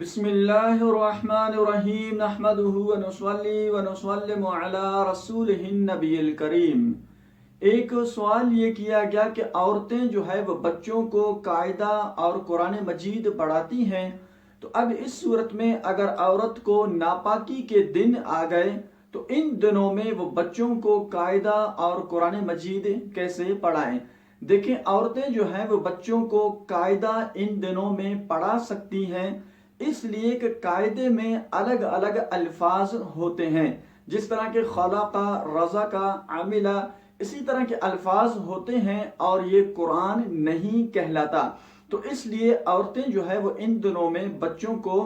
بسم اللہ الرحمن الرحیم نحمدہ ونصلی ونسلم علی رسولہ النبی الکریم۔ ایک سوال یہ کیا گیا کہ عورتیں جو ہے وہ بچوں کو قاعدہ اور قرآن مجید پڑھاتی ہیں، تو اب اس صورت میں اگر عورت کو ناپاکی کے دن آ گئے تو ان دنوں میں وہ بچوں کو قاعدہ اور قرآن مجید کیسے پڑھائیں؟ دیکھیں، عورتیں جو ہیں وہ بچوں کو قاعدہ ان دنوں میں پڑھا سکتی ہیں، اس لیے کہ قاعدے میں الگ الگ الفاظ ہوتے ہیں، جس طرح کے خلقہ، رزقہ، عملہ، اسی طرح کے الفاظ ہوتے ہیں اور یہ قرآن نہیں کہلاتا۔ تو اس لیے عورتیں جو ہے وہ ان دنوں میں بچوں کو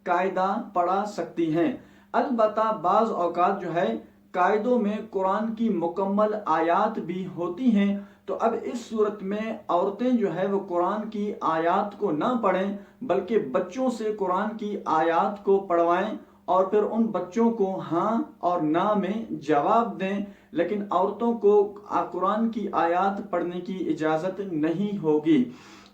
قاعدہ پڑھا سکتی ہیں۔ البتہ بعض اوقات جو ہے قاعدوں میں قرآن کی مکمل آیات بھی ہوتی ہیں، تو اب اس صورت میں عورتیں جو ہے وہ قرآن کی آیات کو نہ پڑھیں بلکہ بچوں سے قرآن کی آیات کو پڑھوائیں اور پھر ان بچوں کو ہاں اور نہ میں جواب دیں، لیکن عورتوں کو قرآن کی آیات پڑھنے کی اجازت نہیں ہوگی۔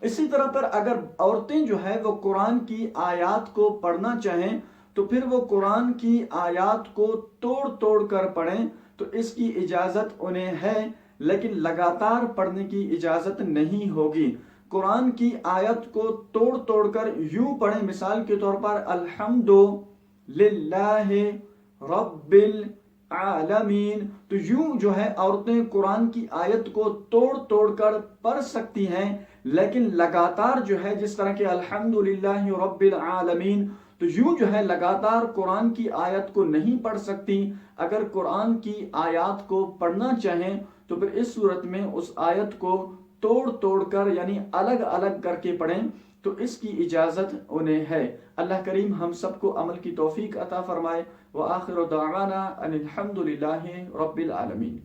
اسی طرح پر اگر عورتیں جو ہے وہ قرآن کی آیات کو پڑھنا چاہیں تو پھر وہ قرآن کی آیات کو توڑ توڑ کر پڑھیں، تو اس کی اجازت انہیں ہے، لیکن لگاتار پڑھنے کی اجازت نہیں ہوگی۔ قرآن کی آیت کو توڑ توڑ کر یوں پڑھیں، مثال کے طور پر الحمد للہ رب العالمین، تو یوں جو ہے عورتیں قرآن کی آیت کو توڑ توڑ کر پڑھ سکتی ہیں، لیکن لگاتار جو ہے جس طرح کہ الحمد للہ رب العالمین، تو یوں جو ہے لگاتار قرآن کی آیت کو نہیں پڑھ سکتی۔ اگر قرآن کی آیات کو پڑھنا چاہیں تو پھر اس صورت میں اس آیت کو توڑ توڑ کر یعنی الگ الگ کر کے پڑھیں، تو اس کی اجازت انہیں ہے۔ اللہ کریم ہم سب کو عمل کی توفیق عطا فرمائے۔ وآخر دعوانا ان الحمد للہ رب العالمین۔